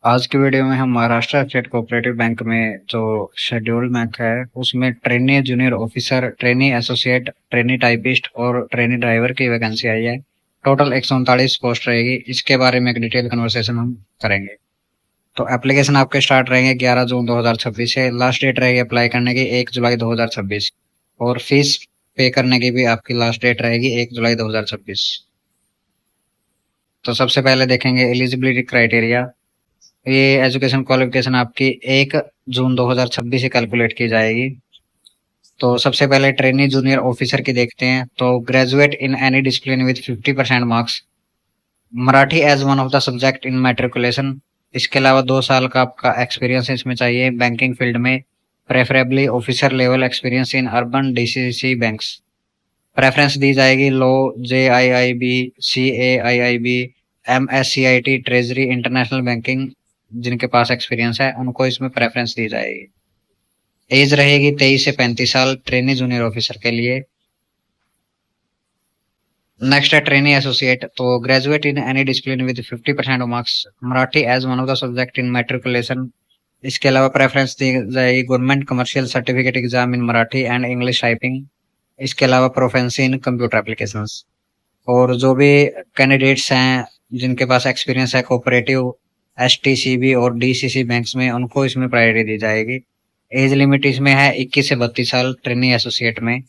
आज की वीडियो में हम महाराष्ट्र स्टेट कोऑपरेटिव बैंक में जो शेड्यूल बैंक है उसमें trainee junior officer, trainee associate, trainee typist और ट्रेनी ड्राइवर की वैकेंसी आई है। टोटल 139 पोस्ट रहेगी। इसके बारे में एक डिटेल कन्वर्सेशन हम करेंगे। तो एप्लीकेशन आपके स्टार्ट रहेंगे 11 जून 2026 से। लास्ट डेट रहेगी अप्लाई करने की 1 जुलाई 2026 और फीस पे करने की भी आपकी लास्ट डेट रहेगी 1 जुलाई 2026। तो सबसे पहले देखेंगे एलिजिबिलिटी क्राइटेरिया। ये एजुकेशन क्वालिफिकेशन आपकी 1 जून 2026 से कैलकुलेट की जाएगी। तो सबसे पहले ट्रेनी जूनियर ऑफिसर की देखते हैं। तो graduate in any discipline with 50% marks, Marathi as one of the subject in matriculation. इसके अलावा 2 साल का आपका एक्सपीरियंस इसमें चाहिए बैंकिंग फील्ड में, preferably officer level experience in urban DCC banks. Preference दी जाएगी लो, JIIB, CAIIB, MSCIT, treasury, international banking जिनके पास एक्सपीरियंस है उनको इसमें प्रेफरेंस दी जाएगी। एज रहेगी 23 से 35 साल ट्रेनी जूनियर ऑफिसर के लिए। नेक्स्ट है ट्रेनी एसोसिएट। तो graduate in any discipline with 50% marks, Marathi as one of the subject in matriculation. इसके अलावा प्रेफरेंस दी जाएगी government commercial certificate exam in Marathi and English typing. इसके अलावा प्रोफेंसी इन कंप्यूटर एप्लीकेशंस। और जो भी कैंडिडेट्स हैं जिनके पास एक्सपीरियंस है कोऑपरेटिव, STCB और DCC बैंक्स में, उनको इसमें प्रायोरिटी दी जाएगी। एज लिमिट इसमें है 21 से 32 साल ट्रेनी एसोसिएट में।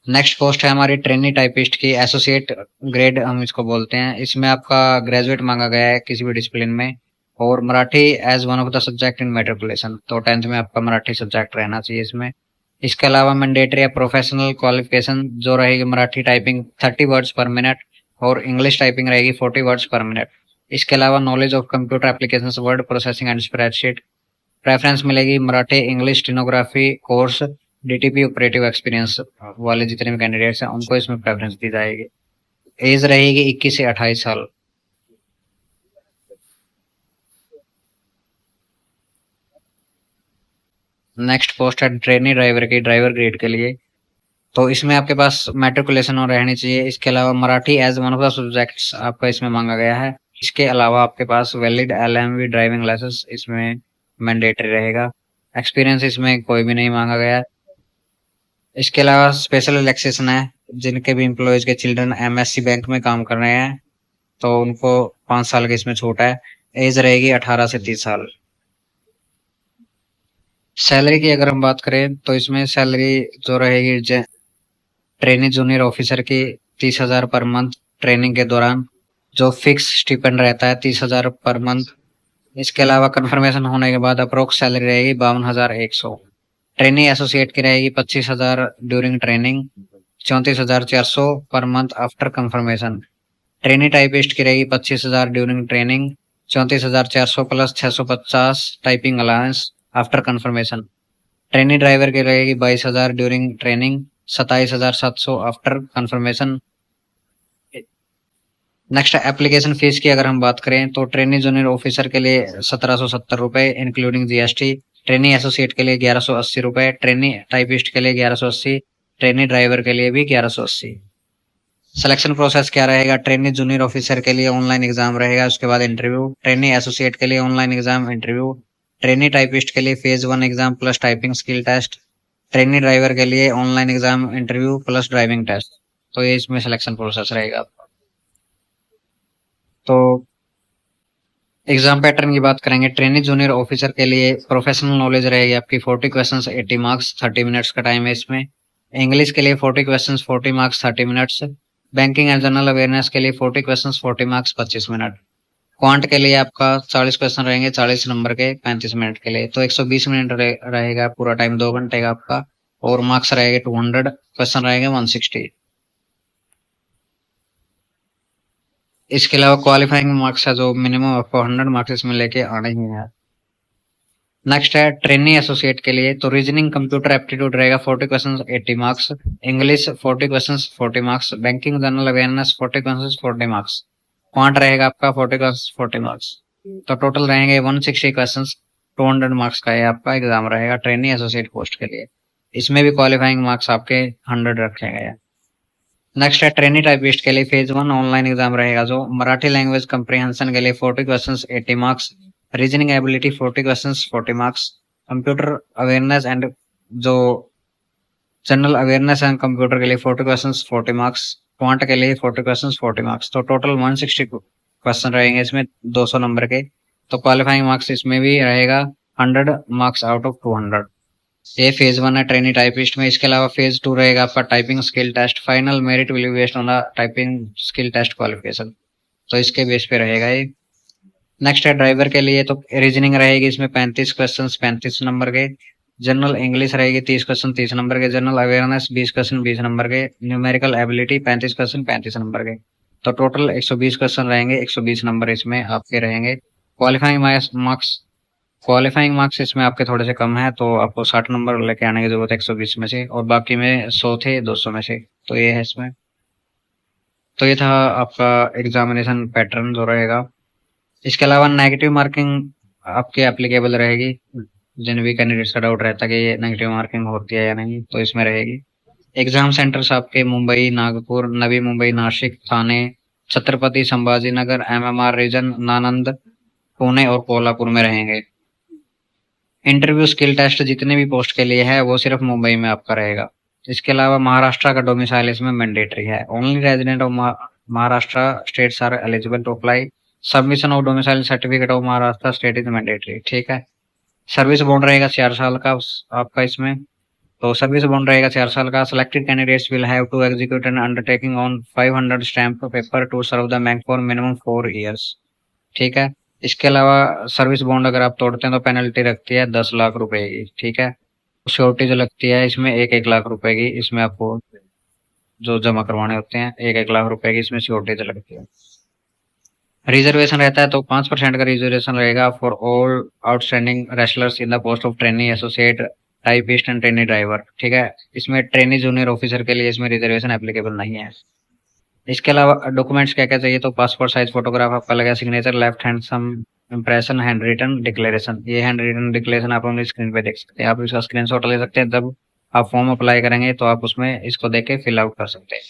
नेक्स्ट पोस्ट है हमारी ट्रेनी टाइपिस्ट की, एसोसिएट ग्रेड हम इसको बोलते हैं। इसमें आपका ग्रेजुएट मांगा गया है किसी भी डिसिप्लिन में और Marathi as one of the subject in matriculation. तो 10th में आपका मराठी सब्जेक्ट रहना चाहिए इसमें। इसके अलावा मैंडेटरी है प्रोफेशनल क्वालिफिकेशन जो रहेगी Marathi typing 30 words per minute और इंग्लिश टाइपिंग रहेगी 40 वर्ड्स पर मिनट। इसके अलावा knowledge of computer applications, word processing and spreadsheet. Preference मिलेगी Marathi English stenography course, DTP operative experience वाले जितने भी कैंडिडेट्स हैं उनको इसमें प्रेफरेंस दी जाएगी। एज रहेगी 21 से 28 साल। नेक्स्ट पोस्ट है ट्रेनी ड्राइवर की, ड्राइवर ग्रेड के लिए। तो इसमें आपके पास मैट्रिकुलेशन और रहनी चाहिए। इसके अलावा Marathi as one of the subjects आपका इसमें मांगा गया है। इसके अलावा आपके पास वैलिड LMV ड्राइविंग लाइसेंस इसमें मैंडेटरी रहेगा। एक्सपीरियंस इसमें कोई भी नहीं मांगा गया है। इसके अलावा स्पेशल रिलैक्सेशन है जिनके भी एम्प्लॉयज के चिल्ड्रन MSC बैंक में काम कर रहे हैं तो उनको 5 साल की इसमें छूट है। एज रहेगी 18 से 30 साल। सैलरी की अगर हम बात करें तो इसमें सैलरी जो रहेगी ट्रेनिंग जूनियर ऑफिसर की 30,000 पर मंथ ट्रेनिंग के दौरान, जो फिक्स स्टिपेंड रहता है 30,000 पर मंथ। इसके अलावा कंफर्मेशन होने के बाद अप्रोक्स सैलरी रहेगी 52,100। ट्रेनिंग एसोसिएट की रहेगी 25,000 during training, 34,400 per month after confirmation. Trainee typist की रहेगी 25,000 during training, 34,400 plus 650 typing allowance after confirmation. Trainee driver की रहेगी 22,000 during training, 27,700 after confirmation. Next application fees की अगर हम बात करें तो ट्रेनी जूनियर ऑफिसर के लिए 1,770 रुपए इंक्लूडिंग GST, ट्रेनी एसोसिएट के लिए 1,180 रुपए, ट्रेनी टाइपिस्ट के लिए 1,180, ट्रेनी ड्राइवर के लिए भी 1,180। सिलेक्शन प्रोसेस क्या रहेगा? ट्रेनी जूनियर ऑफिसर के लिए ऑनलाइन एग्जाम रहेगा, उसके बाद इंटरव्यू। ट्रेनी एसोसिएट के लिए online exam, interview. Trainee typist के लिए phase 1 exam plus typing skill test. Trainee driver के लिए online exam, interview plus driving test. तो ये इसमें सिलेक्शन प्रोसेस रहेगा। तो एग्जाम पैटर्न की बात करेंगे। ट्रेनी जूनियर ऑफिसर के लिए प्रोफेशनल नॉलेज रहेगी आपकी 40 क्वेश्चंस 80 मार्क्स, 30 मिनट्स का टाइम है इसमें। इंग्लिश के लिए 40 questions 40 marks 30 minutes. Banking and general awareness के लिए 40 क्वेश्चंस 40 मार्क्स 25 मिनट। क्वांट के लिए आपका 40 क्वेश्चन रहेंगे 40 नंबर के 35 मिनट के लिए। तो 120 मिनट रहेगा पूरा टाइम, 2 घंटे का आपका। और मार्क्स रहेंगे 200, क्वेश्चन रहेंगे 160। इसके अलावा क्वालिफाइंग मार्क्स है जो मिनिमम आपको 100 मार्क्स इसमें लेके आने ही है। नेक्स्ट है ट्रेनी एसोसिएट के लिए। तो रीजनिंग कंप्यूटर एप्टीट्यूड रहेगा 40 questions 80 marks, English 40 questions 40 marks, banking general awareness 40 questions 40 marks. Quant रहेगा आपका 40 क्वेश्चंस 40 मार्क्स। तो टोटल रहेंगे 160 क्वेश्चंस, 200 मार्क्स का ये आपका एग्जाम रहेगा ट्रेनी एसोसिएट पोस्ट के लिए। इसमें भी क्वालिफाइंग मार्क्स आपके 100 रखे गए हैं। नेक्स्ट है ट्रेनी टाइपिस्ट के लिए फेज 1 ऑनलाइन एग्जाम रहेगा जो मराठी लैंग्वेज कंप्रीहेंशन के लिए 40 questions 80 marks, reasoning ability 40 questions 40 marks, computer awareness and जो जनरल अवेयरनेस एंड कंप्यूटर के लिए 40 क्वेश्चंस 40 मार्क्स, क्वांट के लिए 40 क्वेश्चंस 40 मार्क्स, तो टोटल 160 क्वेश्चन रहेंगे इसमें 200 नंबर के। तो क्वालिफाइंग मार्क्स इसमें भी रहेगा 100 मार्क्स आउट ऑफ 200। ये फेज 1 है ट्रेनी टाइपिस्ट में। इसके अलावा फेज 2 रहेगा आपका typing skill test, final merit will be based on the typing skill test qualification, तो इसके बेस पे रहेगा ये। नेक्स्ट है ड्राइवर के लिए, तो रीजनिंग रहेगी इसमें 35 क्वेश्चन 35 नंबर के, जनरल इंग्लिश रहेगी 30 क्वेश्चन 30 नंबर के, जनरल अवेयरनेस 20 क्वेश्चन 20 नंबर के, न्यूमेरिकल एबिलिटी 35 क्वेश्चन 35 नंबर के, तो टोटल 120 क्वेश्चन रहेंगे, 120 नंबर इसमें आपके रहेंगे। क्वालिफाइंग मार्क्स इसमें आपके थोड़े से कम है, तो आपको 60 नंबर लेके आने की जरूरत है 120 में से, और बाकी में 100 थे 200 में से, तो ये है इसमें। तो ये था आपका एग्जामिनेशन पैटर्न जो रहेगा। इसके अलावा नेगेटिव मार्किंग आपके एप्लीकेबल रहेगी, जिन भी कैंडिडेट्स का डाउट रहता है कि ये नेगेटिव मार्किंग होती है या नहीं, तो इसमें रहेगी। एग्जाम सेंटर्स आपके मुंबई, नागपुर, नवी मुंबई, नासिक, ठाणे, छत्रपति संभाजीनगर, एमएमआर रीजन, नालंदा, पुणे और कोल्हापुर में रहेंगे। इंटरव्यू स्किल टेस्ट जितने भी पोस्ट के लिए है वो सिर्फ मुंबई में आपका रहेगा। इसके अलावा महाराष्ट्र का डोमिसाइल इसमें मैंडेटरी है। Only resident of Maharashtra states are eligible to apply. Submission of domicile certificate of Maharashtra state is mandatory, ठीक है। सर्विस बॉन्ड रहेगा 4 साल का आपका इसमें, तो सर्विस बॉन्ड रहेगा 4 साल का। Selected candidates will have to execute an undertaking on 500 stamp paper to serve the bank for minimum 4 years, ठीक है। इसके अलावा सर्विस बॉन्ड अगर आप तोड़ते हैं तो पेनल्टी लगती है 10 लाख रुपए की, ठीक है। श्योरिटी जो लगती है इसमें 1-1 लाख रुपए की, इसमें आपको जो जमा करवाने होते हैं 1-1 लाख रुपए की इसमें श्योरिटी जो लगती है। रिजर्वेशन रहता है तो 5% का रिजर्वेशन रहेगा for all outstanding wrestlers in the post of trainee associate typist and trainee driver, ठीक है। इसमें ट्रेनी जूनियर ऑफिसर के लिए इसमें रिजर्वेशन एप्लीकेबल नहीं है। इसके अलावा डॉक्यूमेंट्स क्या क्या चाहिए, तो पासपोर्ट साइज फोटोग्राफ आपका लगा, सिग्नेचर, लेफ्ट हैंड सम इम्प्रेशन, हैंड रिटन डिक्लेरेशन। ये हैंड रिटन डिक्लेरेशन आप अपनी स्क्रीन पे देख सकते हैं, आप इसका स्क्रीनशॉट ले सकते हैं। जब आप फॉर्म अप्लाई करेंगे तो आप उसमें इसको देख के फिल आउट कर सकते हैं।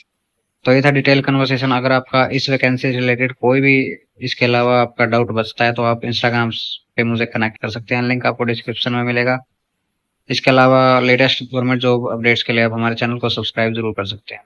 तो ये था डिटेल कन्वर्सेशन। अगर आपका इस वैकेंसी से रिलेटेड कोई भी इसके अलावा आपका डाउट बचता है तो आप इंस्टाग्राम पे मुझे कनेक्ट कर सकते हैं, लिंक आपको डिस्क्रिप्शन में मिलेगा। इसके अलावा लेटेस्ट गवर्नमेंट जॉब अपडेट्स के लिए आप हमारे चैनल को सब्सक्राइब जरूर कर सकते हैं।